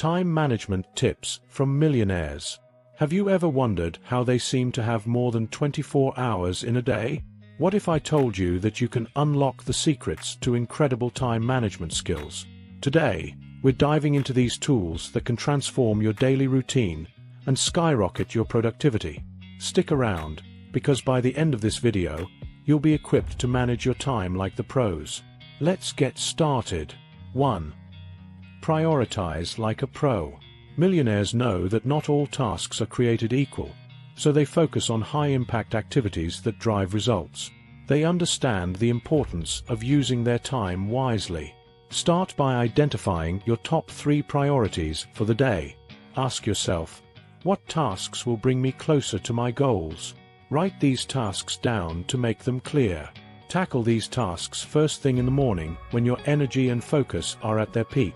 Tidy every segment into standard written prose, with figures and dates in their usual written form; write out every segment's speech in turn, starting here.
Time management tips from millionaires. Have you ever wondered how they seem to have more than 24 hours in a day? What if I told you that you can unlock the secrets to incredible time management skills? Today, we're diving into these tools that can transform your daily routine and skyrocket your productivity. Stick around, because by the end of this video, you'll be equipped to manage your time like the pros. Let's get started. 1. Prioritize like a pro. Millionaires know that not all tasks are created equal, so they focus on high-impact activities that drive results. They understand the importance of using their time wisely. Start by identifying your top 3 priorities for the day. Ask yourself, what tasks will bring me closer to my goals? Write these tasks down to make them clear. Tackle these tasks first thing in the morning when your energy and focus are at their peak.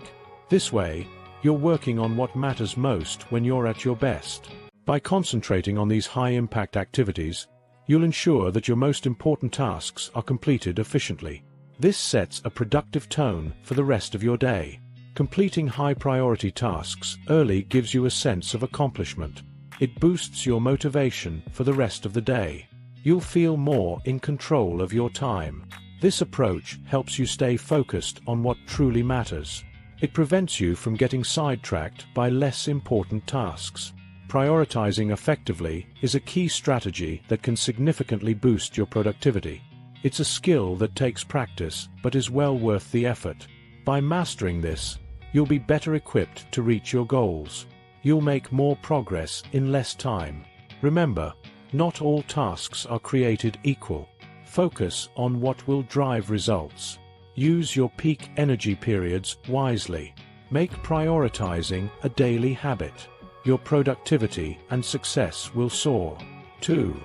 This way, you're working on what matters most when you're at your best. By concentrating on these high-impact activities, you'll ensure that your most important tasks are completed efficiently. This sets a productive tone for the rest of your day. Completing high-priority tasks early gives you a sense of accomplishment. It boosts your motivation for the rest of the day. You'll feel more in control of your time. This approach helps you stay focused on what truly matters. It prevents you from getting sidetracked by less important tasks. Prioritizing effectively is a key strategy that can significantly boost your productivity. It's a skill that takes practice but is well worth the effort. By mastering this, you'll be better equipped to reach your goals. You'll make more progress in less time. Remember, not all tasks are created equal. Focus on what will drive results. Use your peak energy periods wisely. Make prioritizing a daily habit. Your productivity and success will soar. 2.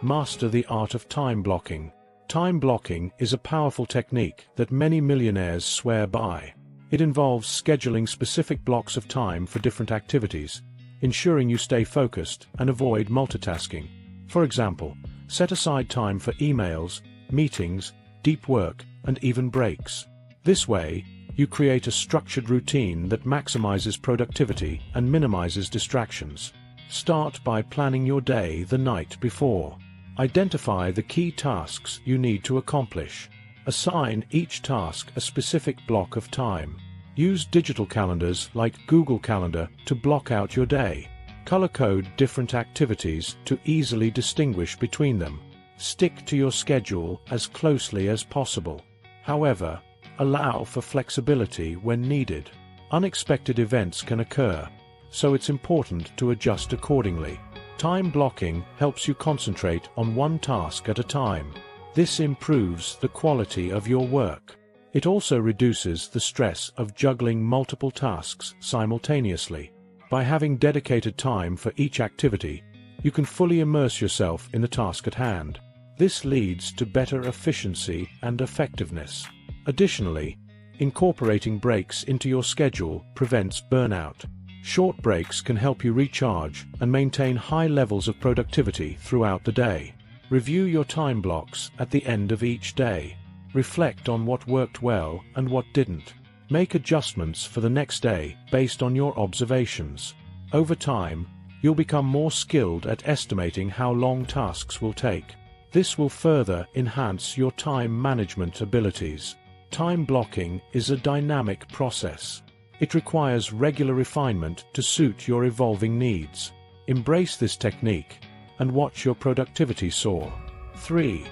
Master the art of time blocking. Time blocking is a powerful technique that many millionaires swear by. It involves scheduling specific blocks of time for different activities, ensuring you stay focused and avoid multitasking. For example, set aside time for emails, meetings, deep work, and even breaks. This way, you create a structured routine that maximizes productivity and minimizes distractions. Start by planning your day the night before. Identify the key tasks you need to accomplish. Assign each task a specific block of time. Use digital calendars like Google Calendar to block out your day. Color-code different activities to easily distinguish between them. Stick to your schedule as closely as possible. However, allow for flexibility when needed. Unexpected events can occur, so it's important to adjust accordingly. Time blocking helps you concentrate on one task at a time. This improves the quality of your work. It also reduces the stress of juggling multiple tasks simultaneously. By having dedicated time for each activity, you can fully immerse yourself in the task at hand. This leads to better efficiency and effectiveness. Additionally, incorporating breaks into your schedule prevents burnout. Short breaks can help you recharge and maintain high levels of productivity throughout the day. Review your time blocks at the end of each day. Reflect on what worked well and what didn't. Make adjustments for the next day based on your observations. Over time, you'll become more skilled at estimating how long tasks will take. This will further enhance your time management abilities. Time blocking is a dynamic process. It requires regular refinement to suit your evolving needs. Embrace this technique and watch your productivity soar. 3.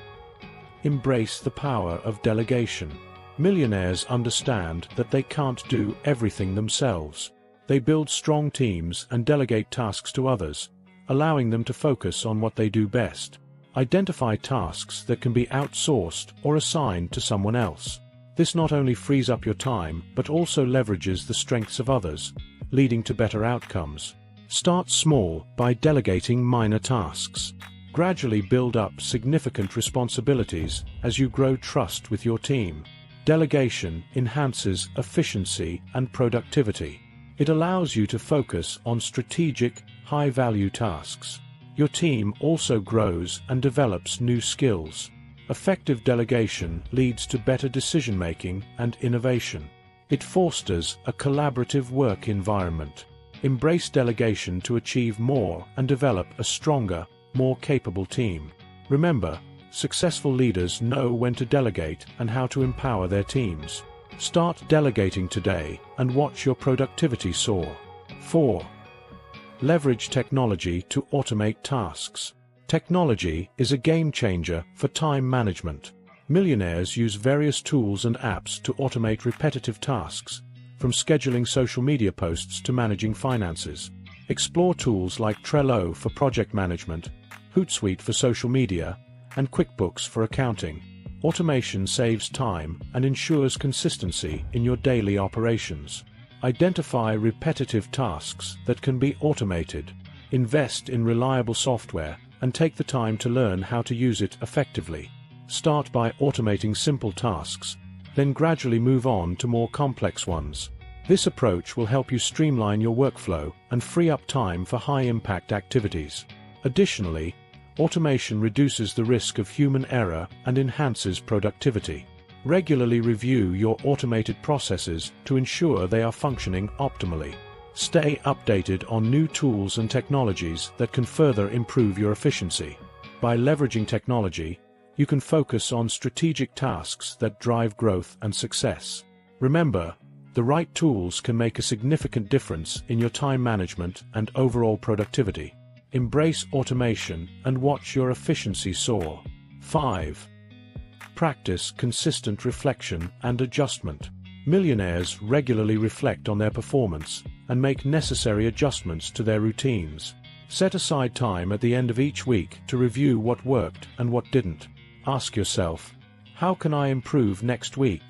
Embrace the power of delegation. Millionaires understand that they can't do everything themselves. They build strong teams and delegate tasks to others, allowing them to focus on what they do best. Identify tasks that can be outsourced or assigned to someone else. This not only frees up your time, but also leverages the strengths of others, leading to better outcomes. Start small by delegating minor tasks. Gradually build up significant responsibilities as you grow trust with your team. Delegation enhances efficiency and productivity. It allows you to focus on strategic, high-value tasks. Your team also grows and develops new skills. Effective delegation leads to better decision-making and innovation. It fosters a collaborative work environment. Embrace delegation to achieve more and develop a stronger, more capable team. Remember, successful leaders know when to delegate and how to empower their teams. Start delegating today and watch your productivity soar. 4. Leverage technology to automate tasks. Technology is a game changer for time management. Millionaires use various tools and apps to automate repetitive tasks, from scheduling social media posts to managing finances. Explore tools like Trello for project management, Hootsuite for social media, and QuickBooks for accounting. Automation saves time and ensures consistency in your daily operations. Identify repetitive tasks that can be automated. Invest in reliable software and take the time to learn how to use it effectively. Start by automating simple tasks, then gradually move on to more complex ones. This approach will help you streamline your workflow and free up time for high-impact activities. Additionally, automation reduces the risk of human error and enhances productivity. Regularly review your automated processes to ensure they are functioning optimally. Stay updated on new tools and technologies that can further improve your efficiency. By leveraging technology, you can focus on strategic tasks that drive growth and success. Remember, the right tools can make a significant difference in your time management and overall productivity. Embrace automation and watch your efficiency soar. 5. Practice consistent reflection and adjustment. Millionaires regularly reflect on their performance and make necessary adjustments to their routines. Set aside time at the end of each week to review what worked and what didn't. Ask yourself, how can I improve next week?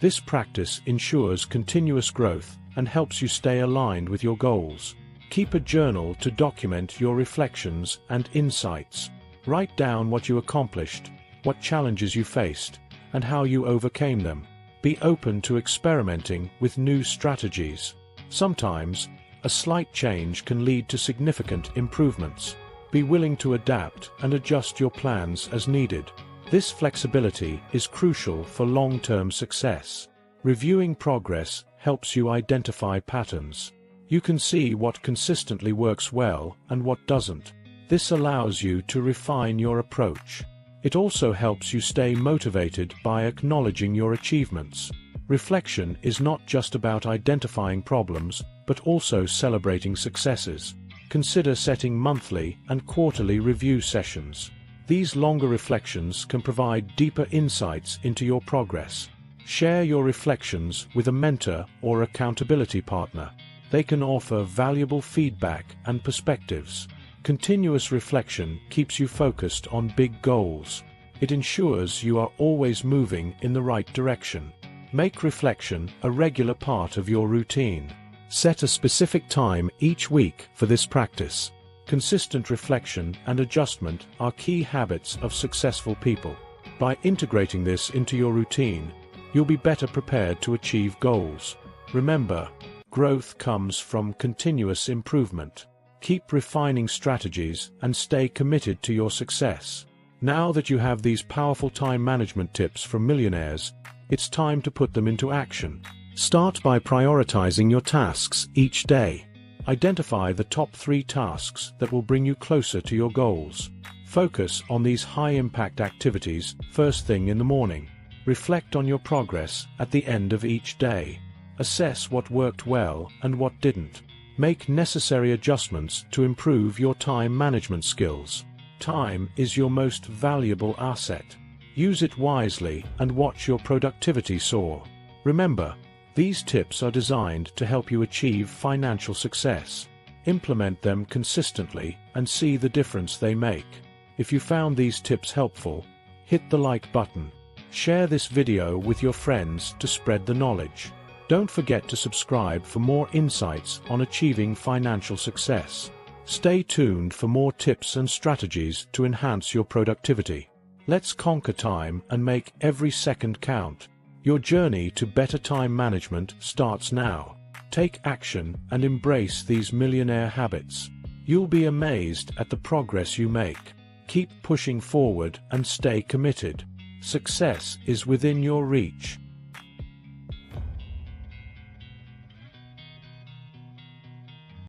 This practice ensures continuous growth and helps you stay aligned with your goals. Keep a journal to document your reflections and insights. Write down what you accomplished, what challenges you faced, and how you overcame them. Be open to experimenting with new strategies. Sometimes, a slight change can lead to significant improvements. Be willing to adapt and adjust your plans as needed. This flexibility is crucial for long-term success. Reviewing progress helps you identify patterns. You can see what consistently works well and what doesn't. This allows you to refine your approach. It also helps you stay motivated by acknowledging your achievements. Reflection is not just about identifying problems, but also celebrating successes. Consider setting monthly and quarterly review sessions. These longer reflections can provide deeper insights into your progress. Share your reflections with a mentor or accountability partner. They can offer valuable feedback and perspectives. Continuous reflection keeps you focused on big goals. It ensures you are always moving in the right direction. Make reflection a regular part of your routine. Set a specific time each week for this practice. Consistent reflection and adjustment are key habits of successful people. By integrating this into your routine, you'll be better prepared to achieve goals. Remember, growth comes from continuous improvement. Keep refining strategies and stay committed to your success. Now that you have these powerful time management tips from Millionaires, it's time to put them into action. Start by prioritizing your tasks each day. Identify the top 3 tasks that will bring you closer to your goals. Focus on these high-impact activities first thing in the morning. Reflect on your progress at the end of each day. Assess what worked well and what didn't. Make necessary adjustments to improve your time management skills. Time is your most valuable asset. Use it wisely and watch your productivity soar. Remember, these tips are designed to help you achieve financial success. Implement them consistently and see the difference they make. If you found these tips helpful, hit the like button. Share this video with your friends to spread the knowledge. Don't forget to subscribe for more insights on achieving financial success. Stay tuned for more tips and strategies to enhance your productivity. Let's conquer time and make every second count. Your journey to better time management starts now. Take action and embrace these millionaire habits. You'll be amazed at the progress you make. Keep pushing forward and stay committed. Success is within your reach.